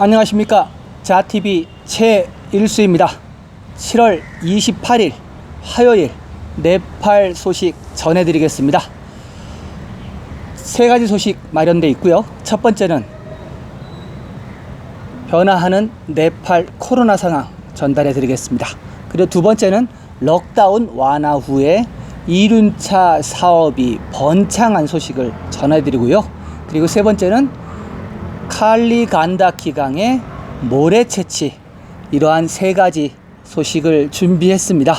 안녕하십니까, 자TV 최일수입니다. 7월 28일 화요일 네팔 소식 전해드리겠습니다. 세 가지 소식 마련되어 있고요. 첫 번째는 변화하는 네팔 코로나 상황 전달해 드리겠습니다. 그리고 두 번째는 럭다운 완화 후에 이륜차 사업이 번창한 소식을 전해드리고요. 그리고 세 번째는 칼리간다키 강의 모래 채취, 이러한 세 가지 소식을 준비했습니다.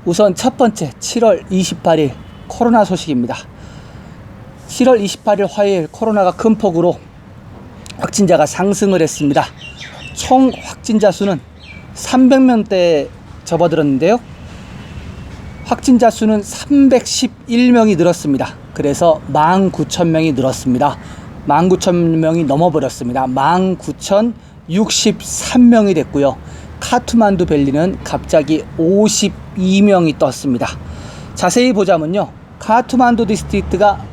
우선 첫 번째 7월 28일 코로나 소식입니다. 7월 28일 화요일 코로나가 큰 폭으로 확진자가 상승을 했습니다. 총 확진자 수는 300명대에 접어들었는데요. 확진자 수는 311명이 늘었습니다. 그래서 19,000명이 늘었습니다. 19,000명이 넘어버렸습니다. 19,063명이 됐고요. 카트만두 밸리는 갑자기 52명이 떴습니다. 자세히 보자면요, 카트만두 디스트릭트가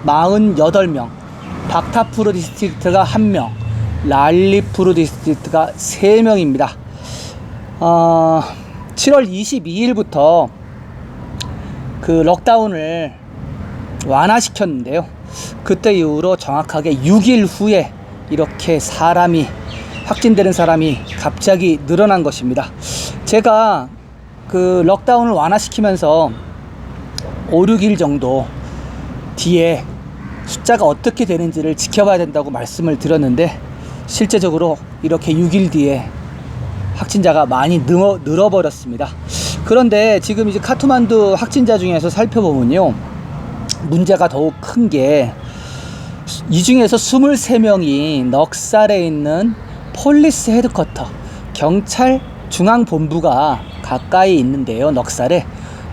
48명, 박타푸르 디스트릭트가 1명, 랄리푸르 디스트릭트가 3명입니다. 7월 22일부터 그 럭다운을 완화시켰는데요. 그때 이후로 정확하게 6일 후에 이렇게 확진되는 사람이 갑자기 늘어난 것입니다. 제가 그 럭다운을 완화시키면서 5, 6일 정도 뒤에 숫자가 어떻게 되는지를 지켜봐야 된다고 말씀을 드렸는데, 실제적으로 이렇게 6일 뒤에 확진자가 많이 늘어버렸습니다. 그런데 지금 이제 카트만두 확진자 중에서 살펴보면요, 문제가 더욱 큰 게 이 중에서 23명이 넉살에 있는 폴리스 헤드쿼터, 경찰 중앙본부가 가까이 있는데요. 넉살에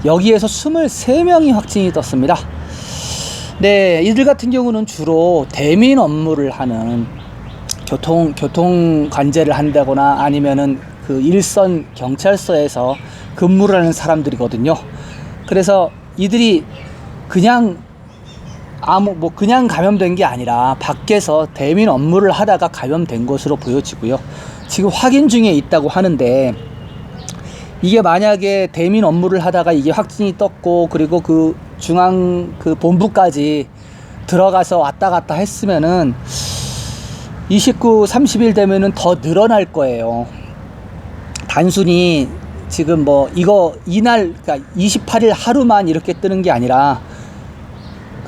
여기에서 23명이 확진이 떴습니다. 네, 이들 같은 경우는 주로 대민 업무를 하는 교통 관제를 한다거나 아니면은 그 일선 경찰서에서 근무를 하는 사람들이거든요. 그래서 이들이 그냥 감염된 게 아니라 밖에서 대민 업무를 하다가 감염된 것으로 보여지고요. 지금 확인 중에 있다고 하는데, 이게 만약에 대민 업무를 하다가 이게 확진이 떴고 그리고 그 중앙 그 본부까지 들어가서 왔다 갔다 했으면은 29, 30일 되면은 더 늘어날 거예요. 단순히 지금 그러니까 28일 하루만 이렇게 뜨는 게 아니라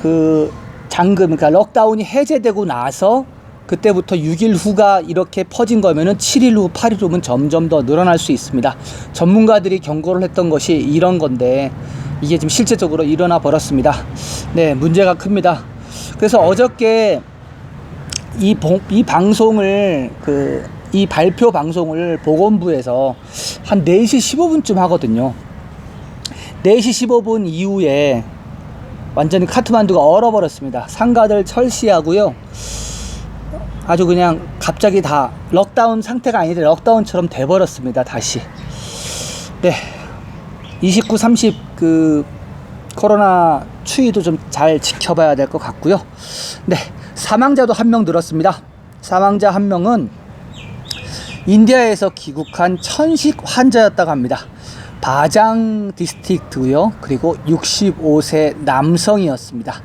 그러니까 럭다운이 해제되고 나서 그때부터 6일 후가 이렇게 퍼진 거면은 7일 후, 8일 후면 점점 더 늘어날 수 있습니다. 전문가들이 경고를 했던 것이 이런 건데, 이게 지금 실제적으로 일어나 버렸습니다. 네, 문제가 큽니다. 그래서 어저께 이 방송을 이 발표 방송을 보건부에서 한 4시 15분쯤 하거든요. 4시 15분 이후에 완전히 카트만두가 얼어버렸습니다. 상가들 철시하고요. 아주 그냥 갑자기 다 럭다운 상태가 아니라 럭다운처럼 돼버렸습니다. 다시. 네. 29, 30 코로나 추이도 좀 잘 지켜봐야 될 것 같고요. 네. 사망자도 1명 늘었습니다. 사망자 1명은 인디아에서 귀국한 천식 환자였다고 합니다. 바장 디스트릭트고요. 그리고 65세 남성이었습니다.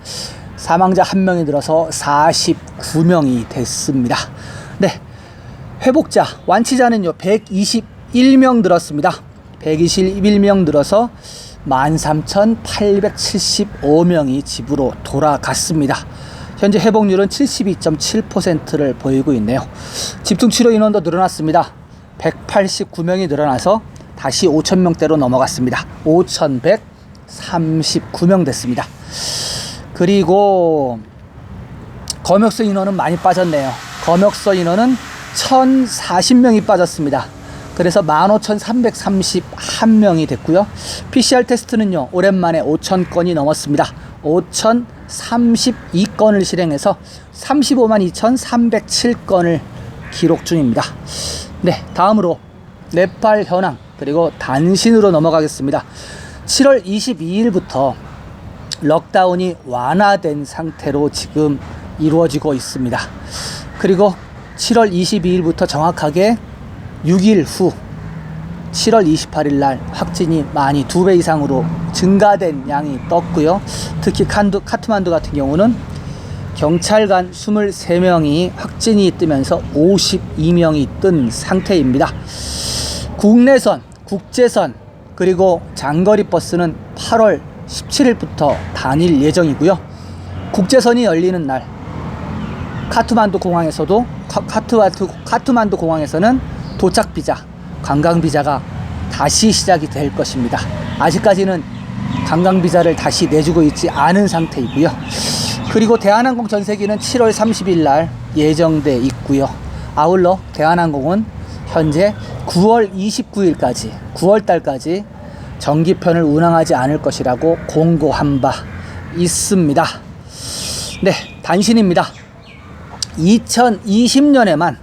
사망자 1명이 늘어서 49명이 됐습니다. 네, 회복자, 완치자는요 121명 늘었습니다. 121명 늘어서 13,875명이 집으로 돌아갔습니다. 현재 회복률은 72.7%를 보이고 있네요. 집중치료 인원도 늘어났습니다. 189명이 늘어나서 다시 5,000명대로 넘어갔습니다. 5,139명 됐습니다. 그리고 검역소 인원은 많이 빠졌네요. 검역소 인원은 1,040명이 빠졌습니다. 그래서 15,331명이 됐고요. PCR 테스트는요, 오랜만에 5,000건이 넘었습니다. 5,032건을 실행해서 352,307건을 기록 중입니다. 네, 다음으로 네팔 현황 그리고 단신으로 넘어가겠습니다. 7월 22일부터 럭다운이 완화된 상태로 지금 이루어지고 있습니다. 그리고 7월 22일부터 정확하게 6일 후 7월 28일 날 확진이 많이 2배 이상으로 증가된 양이 떴고요. 특히 카트만두 같은 경우는 경찰관 23명이 확진이 뜨면서 52명이 뜬 상태입니다. 국내선, 국제선, 그리고 장거리 버스는 8월 17일부터 다닐 예정이고요. 국제선이 열리는 날 카트만두 공항에서도 카트만두 공항에서는 도착 비자, 관광 비자가 다시 시작이 될 것입니다. 아직까지는 관광 비자를 다시 내주고 있지 않은 상태이고요. 그리고 대한항공 전세기는 7월 30일 날 예정돼 있고요. 아울러 대한항공은 현재 9월 29일까지 9월 달까지 정기편을 운항하지 않을 것이라고 공고한 바 있습니다. 네, 단신입니다. 2020년에만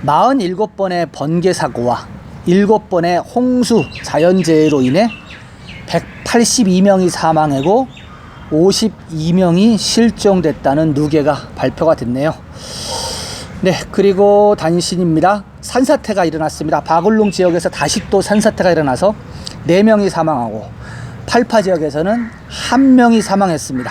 47번의 번개 사고와 7번의 홍수 자연재해로 인해 182명이 사망하고 52명이 실종됐다는 누계가 발표가 됐네요. 네, 그리고 단신입니다. 산사태가 일어났습니다. 바굴룽 지역에서 다시 또 산사태가 일어나서 4명이 사망하고 팔파 지역에서는 1명이 사망했습니다.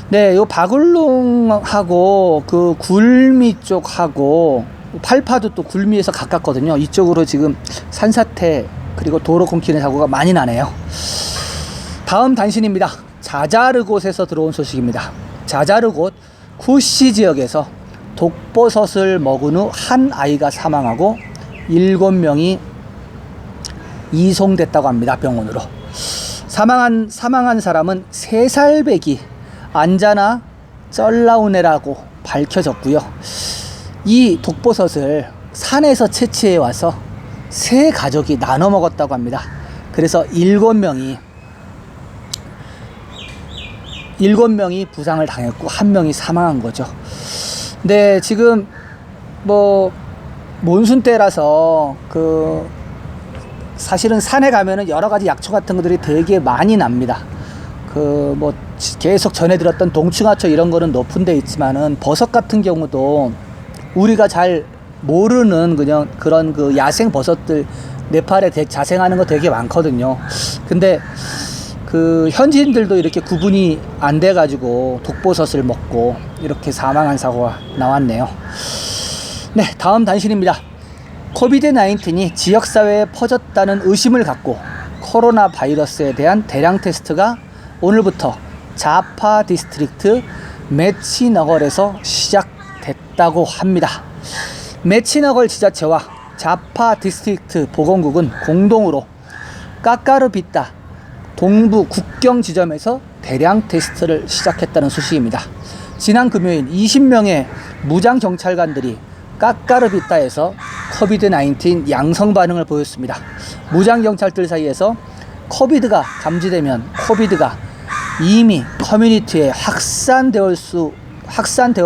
네, 요 바굴룽하고 그 굴미 쪽하고 팔파도 또 굴미에서 가깝거든요. 이쪽으로 지금 산사태 그리고 도로 끊기는 사고가 많이 나네요. 다음 단신입니다. 자자르곶에서 들어온 소식입니다. 자자르곶 쿠시 지역에서 독버섯을 먹은 후 한 아이가 사망하고 7명이 이송됐다고 합니다. 병원으로. 사망한 사람은 3살배기 안자나 쩔라우네라고 밝혀졌고요. 이 독버섯을 산에서 채취해 와서 세 가족이 나눠 먹었다고 합니다. 그래서 7명이 부상을 당했고 1명이 사망한 거죠. 네, 지금 뭐 몬순 때라서 사실은 산에 가면은 여러 가지 약초 같은 것들이 되게 많이 납니다. 뭐 계속 전해 들었던 동충하초 이런 거는 높은 데 있지만은 버섯 같은 경우도 우리가 잘 모르는 그냥 그런 그 야생 버섯들 네팔에 자생하는 거 되게 많거든요. 근데 그 현지인들도 이렇게 구분이 안 돼 가지고 독버섯을 먹고 이렇게 사망한 사고가 나왔네요. 네, 다음 단신입니다. 코비드-19이 지역사회에 퍼졌다는 의심을 갖고 코로나 바이러스에 대한 대량 테스트가 오늘부터 자파 디스트릭트 메치너걸에서 시작됐다고 합니다. 메치너걸 지자체와 자파 디스트릭트 보건국은 공동으로 까까르비타 동부 국경 지점에서 대량 테스트를 시작했다는 소식입니다. 지난 금요일 20명의 무장 경찰관들이 까까르비타에서 코비드-19 양성 반응을 보였습니다. 무장 경찰들 사이에서 코비드가 감지되면 코비드가 이미 커뮤니티에 확산되었을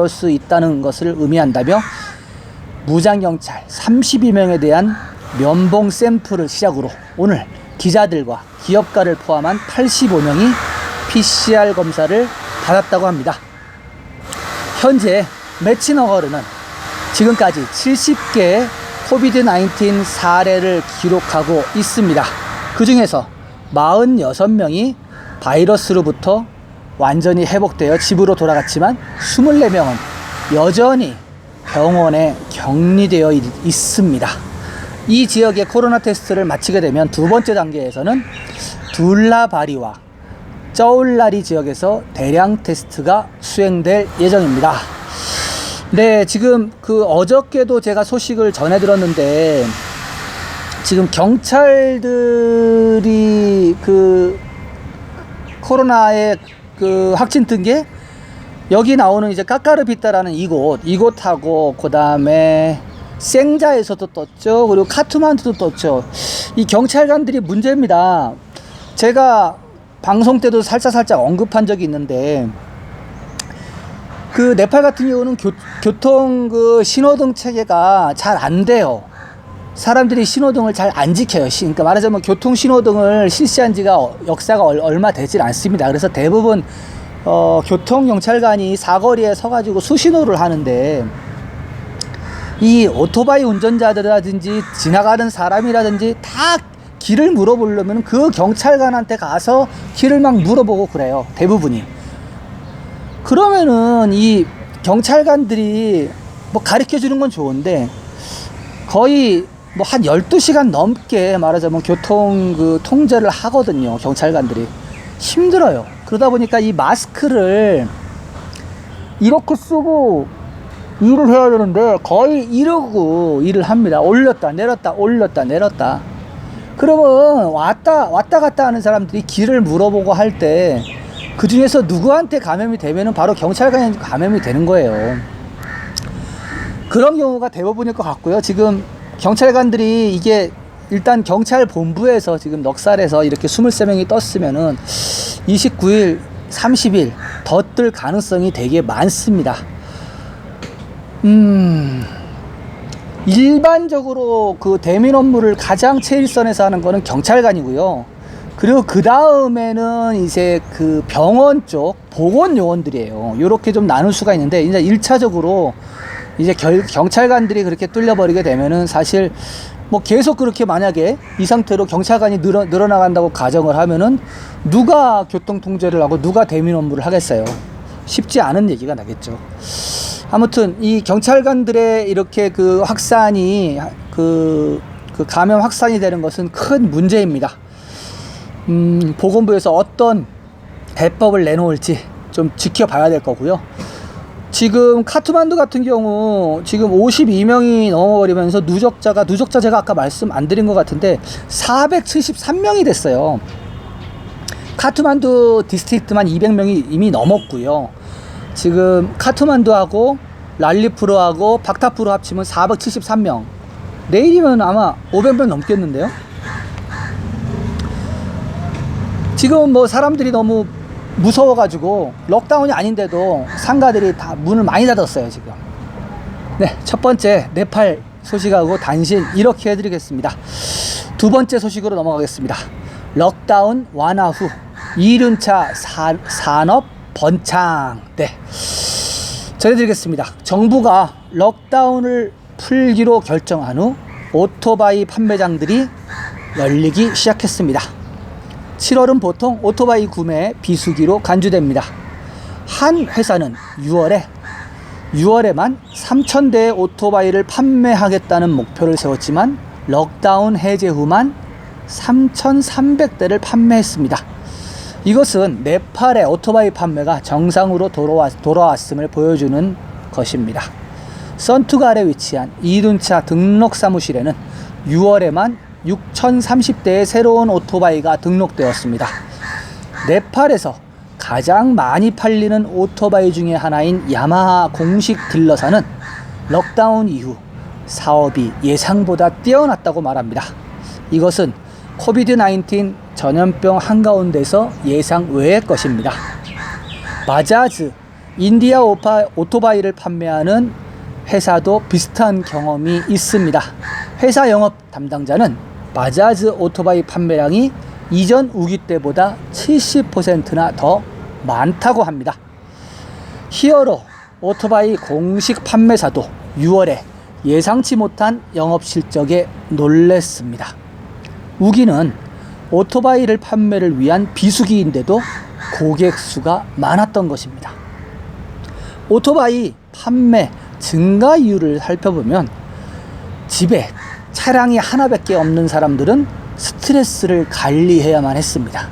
수 있다는 것을 의미한다며 무장 경찰 32명에 대한 면봉 샘플을 시작으로 오늘 기자들과 기업가를 포함한 85명이 PCR 검사를 받았다고 합니다. 현재 메치너거르는 지금까지 70개의 코비드-19 사례를 기록하고 있습니다. 그 중에서 46명이 바이러스로부터 완전히 회복되어 집으로 돌아갔지만 24명은 여전히 병원에 격리되어 있습니다. 이 지역의 코로나 테스트를 마치게 되면 두 번째 단계에서는 둘라바리와 쩌울라리 지역에서 대량 테스트가 수행될 예정입니다. 네, 지금 어저께도 제가 소식을 전해 들었는데 지금 경찰들이 코로나에 확진 뜬 게 여기 나오는 이제 까까르비타라는 이곳하고 그 다음에 생자에서도 떴죠. 그리고 카트만두도 떴죠. 이 경찰관들이 문제입니다. 제가 방송 때도 살짝 언급한 적이 있는데 네팔 같은 경우는 교통 신호등 체계가 잘 안 돼요. 사람들이 신호등을 잘 안 지켜요. 그러니까 말하자면 교통 신호등을 실시한 지가 역사가 얼마 되질 않습니다. 그래서 대부분 교통 경찰관이 사거리에 서가지고 수신호를 하는데 이 오토바이 운전자들이라든지 지나가는 사람이라든지 다 길을 물어보려면 그 경찰관한테 가서 길을 막 물어보고 그래요. 대부분이. 그러면은 이 경찰관들이 뭐 가르쳐 주는 건 좋은데 거의 뭐 한 12시간 넘게 말하자면 교통 그 통제를 하거든요. 경찰관들이. 힘들어요. 그러다 보니까 이 마스크를 이렇게 쓰고 일을 해야 되는데 거의 이러고 일을 합니다. 올렸다 내렸다 올렸다 내렸다. 그러면 왔다 갔다 하는 사람들이 길을 물어보고 할 때 그 중에서 누구한테 감염이 되면은 바로 경찰관에 감염이 되는 거예요. 그런 경우가 대부분일 것 같고요. 지금 경찰관들이 이게 일단 경찰 본부에서 지금 넉살에서 이렇게 23명이 떴으면은 29일, 30일 더 뜰 가능성이 되게 많습니다. 일반적으로 그 대민 업무를 가장 최일선에서 하는 거는 경찰관이고요. 그리고 그 다음에는 이제 그 병원 쪽 보건 요원들이에요. 요렇게 좀 나눌 수가 있는데 이제 1차적으로 이제 경찰관들이 그렇게 뚫려버리게 되면은 사실 뭐 계속 그렇게 만약에 이 상태로 경찰관이 늘어나간다고 가정을 하면은 누가 교통 통제를 하고 누가 대민 업무를 하겠어요. 쉽지 않은 얘기가 나겠죠. 아무튼 이 경찰관들의 이렇게 그 확산이 그 감염 확산이 되는 것은 큰 문제입니다. 보건부에서 어떤 대법을 내놓을지 좀 지켜봐야 될 거고요. 지금 카트만두 같은 경우 지금 52명이 넘어버리면서 누적자 제가 아까 말씀 안 드린 것 같은데 473명이 됐어요. 카트만두 디스트릭트만 200명이 이미 넘었고요. 지금 카트만두하고 랄리푸르하고 박타푸르 합치면 473명. 내일이면 아마 500명 넘겠는데요. 지금 뭐 사람들이 너무 무서워가지고 록다운이 아닌데도 상가들이 다 문을 많이 닫았어요 지금. 네, 첫 번째 네팔 소식하고 단신 이렇게 해드리겠습니다. 두 번째 소식으로 넘어가겠습니다. 록다운 완화 후 2륜차 산업 번창. 네, 전해드리겠습니다. 정부가 록다운을 풀기로 결정한 후 오토바이 판매장들이 열리기 시작했습니다. 7월은 보통 오토바이 구매 비수기로 간주됩니다. 한 회사는 6월에만 3,000대의 오토바이를 판매하겠다는 목표를 세웠지만 록다운 해제 후만 3,300대를 판매했습니다. 이것은 네팔의 오토바이 판매가 정상으로 돌아왔음을 보여주는 것입니다. 선투가 아래 위치한 이륜차 등록 사무실에는 6월에만 6,030대의 새로운 오토바이가 등록되었습니다. 네팔에서 가장 많이 팔리는 오토바이 중에 하나인 야마하 공식 딜러사는 록다운 이후 사업이 예상보다 뛰어났다고 말합니다. 이것은 코비드-19 전염병 한가운데서 예상 외의 것입니다. 바자즈, 인디아 오토바이를 판매하는 회사도 비슷한 경험이 있습니다. 회사 영업 담당자는 바자즈 오토바이 판매량이 이전 우기 때보다 70%나 더 많다고 합니다. 히어로 오토바이 공식 판매사도 6월에 예상치 못한 영업 실적에 놀랬습니다. 우기는 오토바이를 판매를 위한 비수기인데도 고객 수가 많았던 것입니다. 오토바이 판매 증가 이유를 살펴보면 집에 차량이 하나밖에 없는 사람들은 스트레스를 관리해야만 했습니다.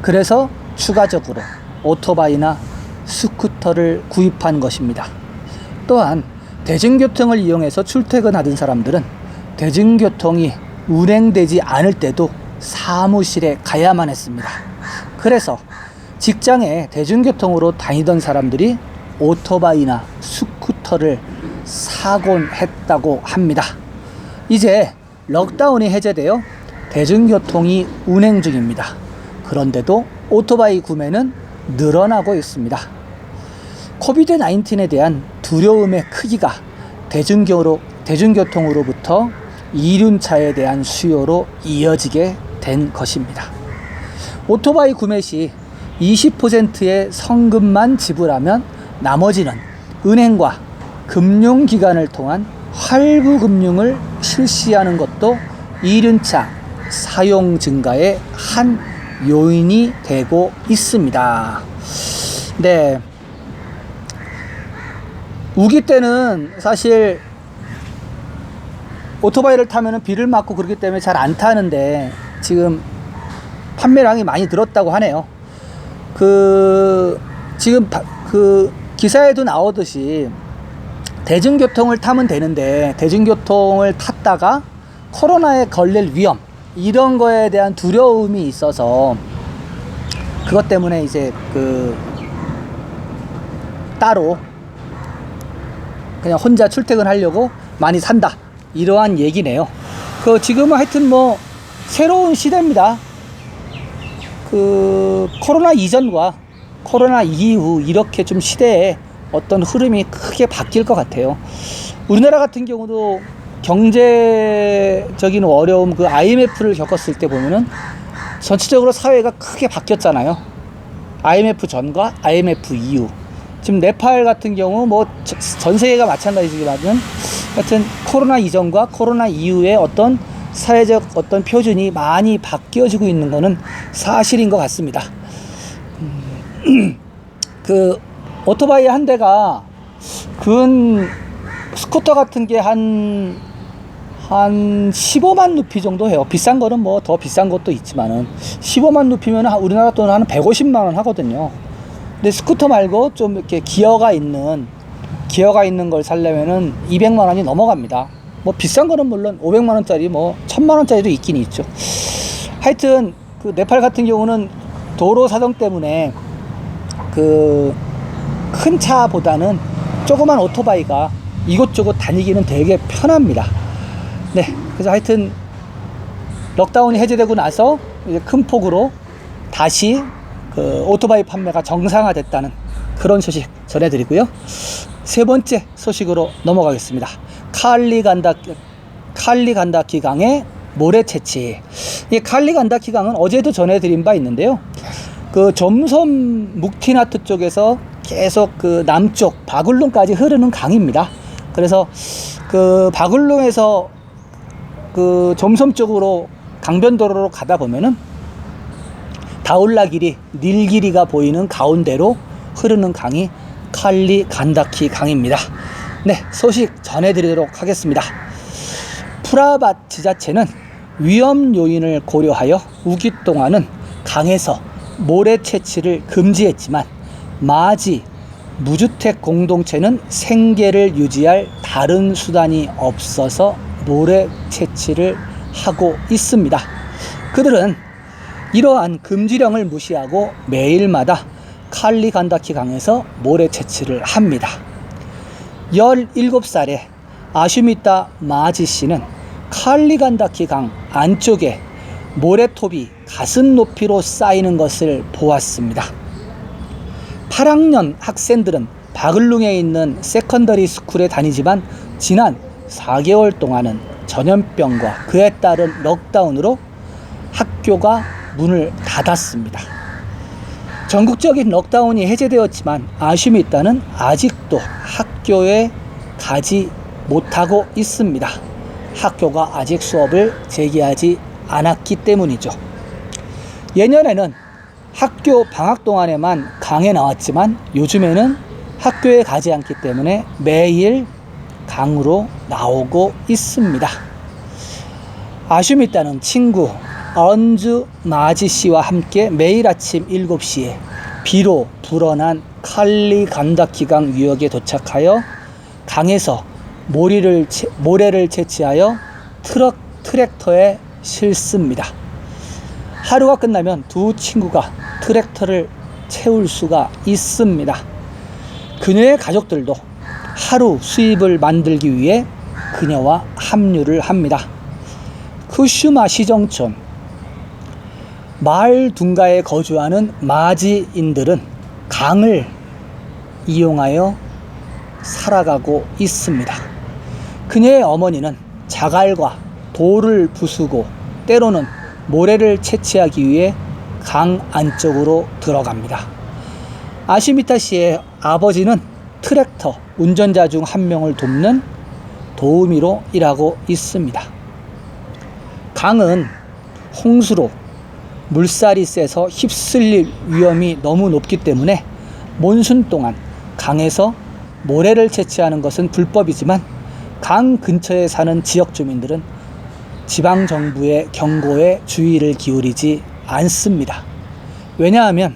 그래서 추가적으로 오토바이나 스쿠터를 구입한 것입니다. 또한 대중교통을 이용해서 출퇴근하던 사람들은 대중교통이 운행되지 않을 때도 사무실에 가야만 했습니다. 그래서 직장에 대중교통으로 다니던 사람들이 오토바이나 스쿠터를 사곤 했다고 합니다. 이제 록다운이 해제되어 대중교통이 운행 중입니다. 그런데도 오토바이 구매는 늘어나고 있습니다. 코비드-19에 대한 두려움의 크기가 대중교통으로부터 이륜차에 대한 수요로 이어지게 된 것입니다. 오토바이 구매 시 20%의 성금만 지불하면 나머지는 은행과 금융기관을 통한 할부금융을 실시하는 것도 이륜차 사용 증가의 한 요인이 되고 있습니다. 네. 우기 때는 사실 오토바이를 타면은 비를 맞고 그렇기 때문에 잘 안 타는데 지금 판매량이 많이 늘었다고 하네요. 지금 기사에도 나오듯이 대중교통을 타면 되는데 대중교통을 탔다가 코로나에 걸릴 위험 이런 거에 대한 두려움이 있어서 그것 때문에 이제 따로 그냥 혼자 출퇴근하려고 많이 산다 이러한 얘기네요. 지금은 하여튼 뭐 새로운 시대입니다. 코로나 이전과 코로나 이후 이렇게 좀 시대에 어떤 흐름이 크게 바뀔 것 같아요. 우리나라 같은 경우도 경제적인 어려움, IMF를 겪었을 때 보면은 전체적으로 사회가 크게 바뀌었잖아요. IMF 전과 IMF 이후. 지금 네팔 같은 경우 뭐 전 세계가 마찬가지지만 하여튼 코로나 이전과 코로나 이후에 어떤 사회적 어떤 표준이 많이 바뀌어지고 있는 거는 사실인 것 같습니다. 오토바이 한 대가 스쿠터 같은 게 한 15만 루피 정도 해요. 비싼 거는 뭐 더 비싼 것도 있지만은 15만 루피면 우리나라 돈 한 150만 원 하거든요. 근데 스쿠터 말고 좀 이렇게 기어가 있는 걸 살려면은 200만 원이 넘어갑니다. 뭐 비싼 거는 물론 500만 원짜리 뭐 1000만 원짜리도 있긴 있죠. 하여튼 네팔 같은 경우는 도로 사정 때문에 큰 차보다는 조그만 오토바이가 이곳저곳 다니기는 되게 편합니다. 네, 그래서 하여튼 럭다운이 해제되고 나서 이제 큰 폭으로 다시 오토바이 판매가 정상화됐다는 그런 소식 전해드리고요. 세 번째 소식으로 넘어가겠습니다. 칼리간다키 강의 모래 채취. 이 칼리간다키 강은 어제도 전해드린 바 있는데요. 점섬 묵티나투 쪽에서 계속 남쪽 바굴룬까지 흐르는 강입니다. 그래서 바굴룬에서 점섬 쪽으로 강변도로로 가다 보면은 다울라길이 닐기리가 보이는 가운데로 흐르는 강이 칼리간다키 강입니다. 네, 소식 전해드리도록 하겠습니다. 프라밭 지자체는 위험 요인을 고려하여 우기 동안은 강에서 모래 채취를 금지했지만 마지 무주택 공동체는 생계를 유지할 다른 수단이 없어서 모래 채취를 하고 있습니다. 그들은 이러한 금지령을 무시하고 매일마다 칼리간다키 강에서 모래 채취를 합니다. 17살의 아슈미타 마지 씨는 칼리간다키 강 안쪽에 모래톱이 가슴 높이로 쌓이는 것을 보았습니다. 8학년 학생들은 바글룽에 있는 세컨더리 스쿨에 다니지만 지난 4개월 동안은 전염병과 그에 따른 럭다운으로 학교가 문을 닫았습니다. 전국적인 럭다운이 해제되었지만 아슈미타는 아직도 학교에 가지 못하고 있습니다. 학교가 아직 수업을 재개하지 않았기 때문이죠. 예년에는 학교 방학 동안에만 강에 나왔지만 요즘에는 학교에 가지 않기 때문에 매일 강으로 나오고 있습니다. 아슈미타는 친구 언즈 마지 씨와 함께 매일 아침 7시에 비로 불어난 칼리간다키 강 유역에 도착하여 강에서 모래를 채취하여 트랙터에 실습니다. 하루가 끝나면 두 친구가 트랙터를 채울 수가 있습니다. 그녀의 가족들도 하루 수입을 만들기 위해 그녀와 합류를 합니다. 쿠슈마 시정촌 마을 둔가에 거주하는 마지인들은 강을 이용하여 살아가고 있습니다. 그녀의 어머니는 자갈과 돌을 부수고 때로는 모래를 채취하기 위해 강 안쪽으로 들어갑니다. 아시미타 씨의 아버지는 트랙터 운전자 중 한 명을 돕는 도우미로 일하고 있습니다. 강은 홍수로 물살이 세서 휩쓸릴 위험이 너무 높기 때문에 몬순 동안 강에서 모래를 채취하는 것은 불법이지만 강 근처에 사는 지역 주민들은 지방정부의 경고에 주의를 기울이지 않습니다. 왜냐하면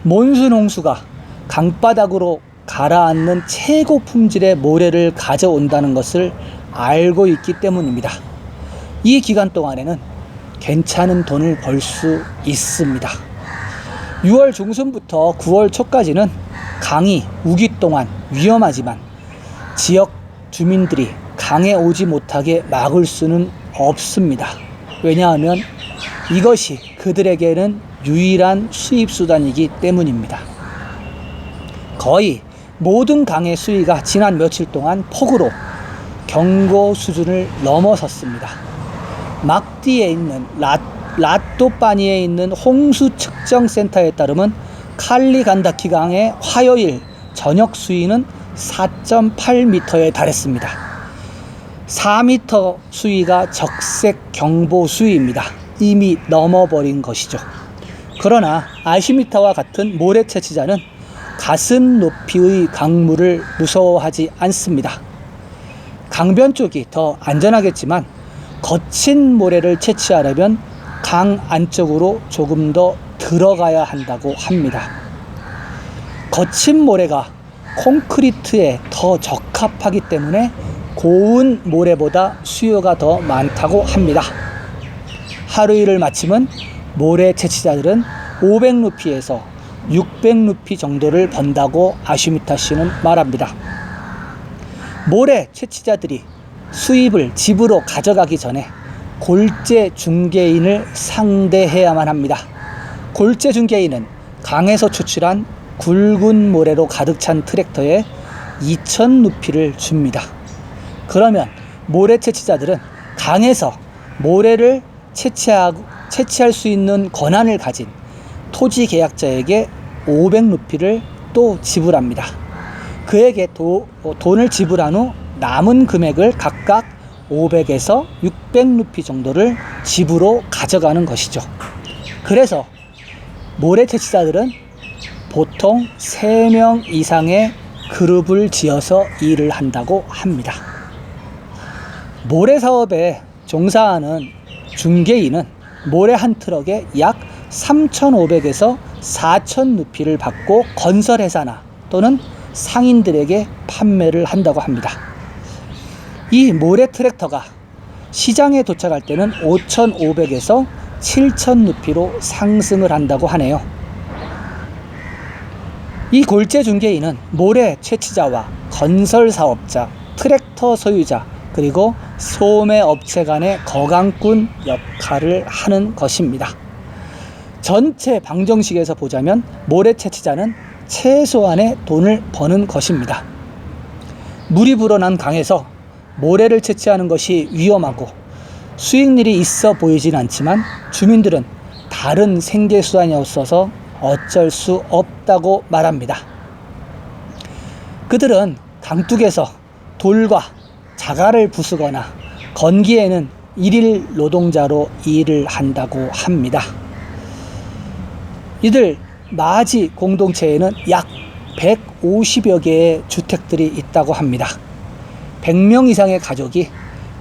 몬순 홍수가 강바닥으로 가라앉는 최고 품질의 모래를 가져온다는 것을 알고 있기 때문입니다. 이 기간 동안에는 괜찮은 돈을 벌 수 있습니다. 6월 중순부터 9월 초까지는 강이 우기 동안 위험하지만 지역 주민들이 강에 오지 못하게 막을 수는 없습니다. 왜냐하면 이것이 그들에게는 유일한 수입수단이기 때문입니다. 거의 모든 강의 수위가 지난 며칠 동안 폭우로 경고 수준을 넘어섰습니다. 막디에 있는 라또빠니에 있는 홍수 측정센터에 따르면 칼리간다키 강의 화요일 저녁 수위는 4.8m에 달했습니다. 4m 수위가 적색 경보 수위입니다. 이미 넘어버린 것이죠. 그러나 아시미타와 같은 모래 채취자는 가슴 높이의 강물을 무서워하지 않습니다. 강변 쪽이 더 안전하겠지만 거친 모래를 채취하려면 강 안쪽으로 조금 더 들어가야 한다고 합니다. 거친 모래가 콘크리트에 더 적합하기 때문에 고운 모래보다 수요가 더 많다고 합니다. 하루 일을 마치면 모래 채취자들은 500루피에서 600루피 정도를 번다고 아슈미타 씨는 말합니다. 모래 채취자들이 수입을 집으로 가져가기 전에 골재 중개인을 상대해야만 합니다. 골재 중개인은 강에서 추출한 굵은 모래로 가득 찬 트랙터에 2,000루피를 줍니다. 그러면 모래 채취자들은 강에서 모래를 채취할 수 있는 권한을 가진 토지 계약자에게 500루피를 또 지불합니다. 그에게 돈을 지불한 후 남은 금액을 각각 500에서 600루피 정도를 집으로 가져가는 것이죠. 그래서 모래 채취자들은 보통 3명 이상의 그룹을 지어서 일을 한다고 합니다. 모래 사업에 종사하는 중개인은 모래 한 트럭에 약 3,500에서 4,000루피를 받고 건설회사나 또는 상인들에게 판매를 한다고 합니다. 이 모래 트랙터가 시장에 도착할 때는 5,500에서 7,000루피로 상승을 한다고 하네요. 이 골재 중개인은 모래 채취자와 건설 사업자, 트랙터 소유자, 그리고 소매 업체 간의 거강꾼 역할을 하는 것입니다. 전체 방정식에서 보자면 모래 채취자는 최소한의 돈을 버는 것입니다. 물이 불어난 강에서 모래를 채취하는 것이 위험하고 수익률이 있어 보이진 않지만 주민들은 다른 생계수단이 없어서 어쩔 수 없다고 말합니다. 그들은 강둑에서 돌과 자갈을 부수거나 건기에는 일일 노동자로 일을 한다고 합니다. 이들 마지 공동체에는 약 150여 개의 주택들이 있다고 합니다. 100명 이상의 가족이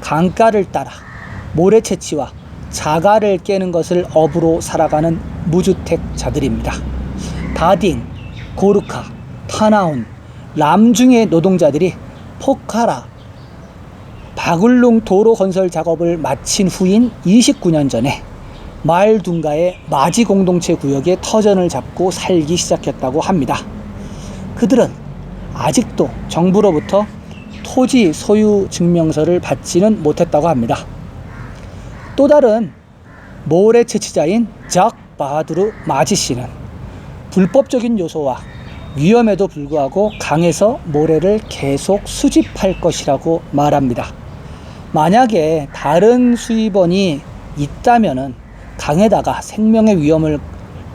강가를 따라 모래 채취와 자갈을 깨는 것을 업으로 살아가는 무주택자들입니다. 바딩, 고르카, 타나운, 람중의 노동자들이 포카라, 바굴룽 도로 건설 작업을 마친 후인 29년 전에 마을둥가의 마지 공동체 구역에 터전을 잡고 살기 시작했다고 합니다. 그들은 아직도 정부로부터 토지 소유 증명서를 받지는 못했다고 합니다. 또 다른 모래 채취자인 작 바하두르 마지 씨는 불법적인 요소와 위험에도 불구하고 강에서 모래를 계속 수집할 것이라고 말합니다. 만약에 다른 수입원이 있다면은 강에다가 생명의 위험을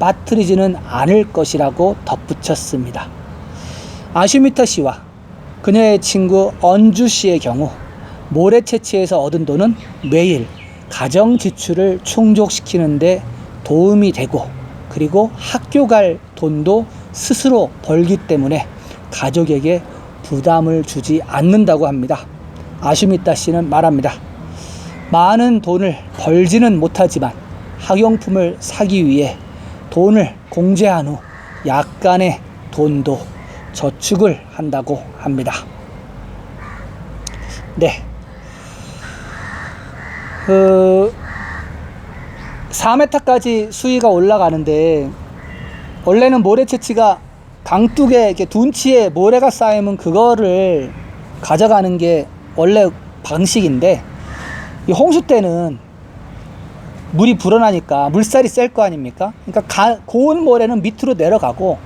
빠뜨리지는 않을 것이라고 덧붙였습니다. 아슈미타 씨와 그녀의 친구 언주 씨의 경우 모래 채취에서 얻은 돈은 매일 가정 지출을 충족시키는 데 도움이 되고, 그리고 학교 갈 돈도 스스로 벌기 때문에 가족에게 부담을 주지 않는다고 합니다. 아슈미타 씨는 말합니다. 많은 돈을 벌지는 못하지만 학용품을 사기 위해 돈을 공제한 후 약간의 돈도 저축을 한다고 합니다. 네. 4m까지 수위가 올라가는데, 원래는 모래 채취가 강둑에 이렇게 둔치에 모래가 쌓이면 그거를 가져가는 게 원래 방식인데, 이 홍수 때는 물이 불어나니까 물살이 셀 거 아닙니까? 그러니까 고운 모래는 밑으로 내려가고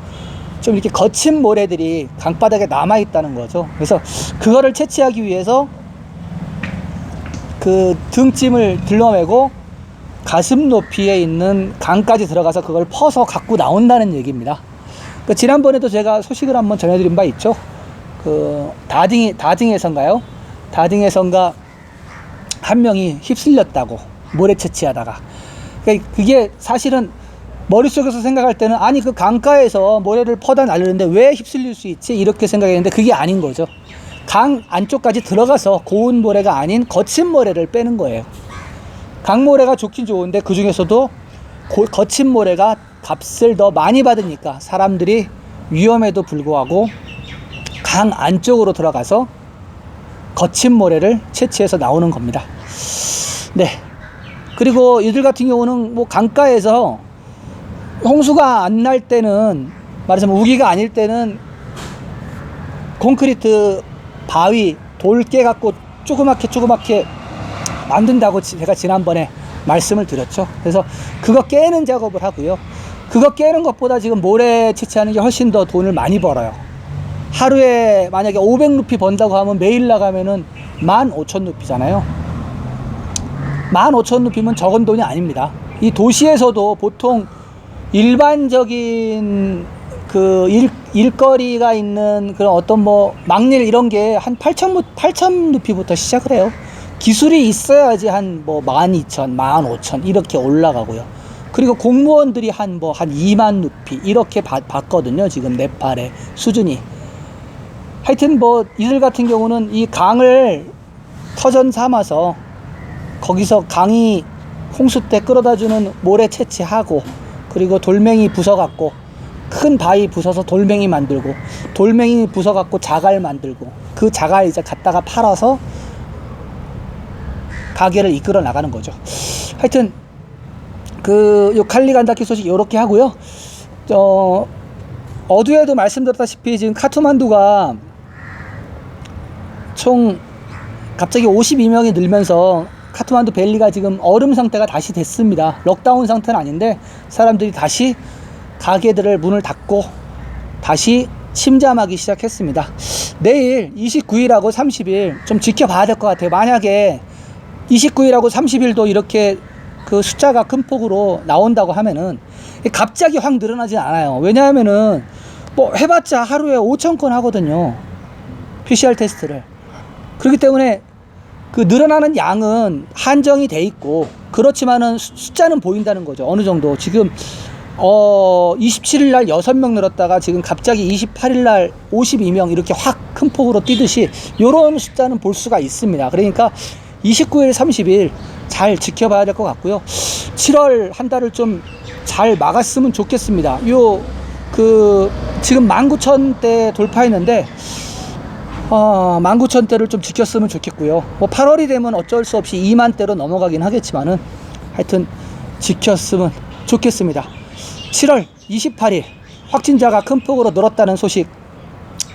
좀 이렇게 거친 모래들이 강바닥에 남아 있다는 거죠. 그래서 그거를 채취하기 위해서 그 등짐을 들러매고 가슴 높이에 있는 강까지 들어가서 그걸 퍼서 갖고 나온다는 얘기입니다. 그 지난번에도 제가 소식을 한번 전해드린 바 있죠. 그 다딩에선가요? 다딩에선가 한 명이 휩쓸렸다고, 모래 채취하다가. 그러니까 그게 사실은 머릿속에서 생각할 때는, 아니 그 강가에서 모래를 퍼다 날르는데 왜 휩쓸릴 수 있지? 이렇게 생각했는데 그게 아닌 거죠. 강 안쪽까지 들어가서 고운 모래가 아닌 거친 모래를 빼는 거예요. 강모래가 좋긴 좋은데 그 중에서도 거친 모래가 값을 더 많이 받으니까 사람들이 위험에도 불구하고 강 안쪽으로 들어가서 거친 모래를 채취해서 나오는 겁니다. 네. 그리고 이들 같은 경우는 뭐 강가에서 홍수가 안 날 때는, 말하자면 우기가 아닐 때는 콘크리트 바위 돌 깨갖고 조그맣게 만든다고 제가 지난번에 말씀을 드렸죠. 그래서 그거 깨는 작업을 하고요. 그거 깨는 것보다 지금 모래 채취하는 게 훨씬 더 돈을 많이 벌어요. 하루에 만약에 500루피 번다고 하면 매일 나가면은 15,000루피잖아요. 15,000루피면 적은 돈이 아닙니다. 이 도시에서도 보통 일반적인 그 일거리가 있는 그런 어떤 뭐 막일 이런 게 한 8,000루피부터 시작을 해요. 기술이 있어야지 한 뭐 12,000, 15,000 이렇게 올라가고요. 그리고 공무원들이 한 2만 루피 이렇게 받거든요. 지금 네팔의 수준이. 하여튼 뭐 이들 같은 경우는 이 강을 터전 삼아서 거기서 강이 홍수 때 끌어다주는 모래 채취하고, 그리고 돌멩이 부숴갖고 큰 바위 부숴서 돌멩이 만들고, 돌멩이 부숴갖고 자갈 만들고, 그 자갈 이제 갖다가 팔아서 가게를 이끌어 나가는 거죠. 하여튼 요 칼리간다키 소식 요렇게 하고요. 어두에도 말씀드렸다시피 지금 카트만두가 총 갑자기 52명이 늘면서 카트만두 밸리가 지금 얼음 상태가 다시 됐습니다. 럭다운 상태는 아닌데 사람들이 다시 가게들을 문을 닫고 다시 침잠하기 시작했습니다. 내일 29일하고 30일 좀 지켜봐야 될 것 같아요. 만약에 29일하고 30일도 이렇게 그 숫자가 큰 폭으로 나온다고 하면은 갑자기 확 늘어나진 않아요. 왜냐하면은 뭐 해봤자 하루에 5,000건 하거든요. PCR 테스트를. 그렇기 때문에 그 늘어나는 양은 한정이 돼 있고, 그렇지만은 숫자는 보인다는 거죠. 어느 정도. 지금 27일 날 6명 늘었다가 지금 갑자기 28일 날 52명 이렇게 확 큰 폭으로 뛰듯이 요런 숫자는 볼 수가 있습니다. 그러니까 29일, 30일 잘 지켜봐야 될 것 같고요. 7월 한 달을 좀 잘 막았으면 좋겠습니다. 지금 19,000대 돌파했는데 19,000대를 좀 지켰으면 좋겠고요. 뭐 8월이 되면 어쩔 수 없이 2만대로 넘어가긴 하겠지만은 하여튼 지켰으면 좋겠습니다. 7월 28일 확진자가 큰 폭으로 늘었다는 소식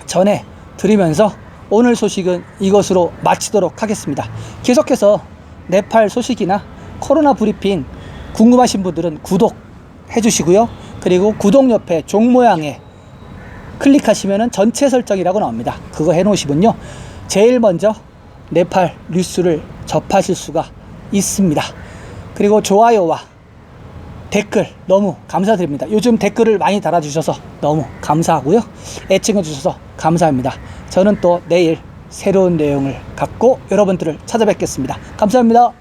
전해 드리면서 오늘 소식은 이것으로 마치도록 하겠습니다. 계속해서 네팔 소식이나 코로나 브리핑 궁금하신 분들은 구독해 주시고요. 그리고 구독 옆에 종 모양에 클릭하시면은 전체 설정이라고 나옵니다. 그거 해 놓으시면요, 제일 먼저 네팔 뉴스를 접하실 수가 있습니다. 그리고 좋아요와 댓글 너무 감사드립니다. 요즘 댓글을 많이 달아주셔서 너무 감사하고요. 애청해 주셔서 감사합니다. 저는 또 내일 새로운 내용을 갖고 여러분들을 찾아뵙겠습니다. 감사합니다.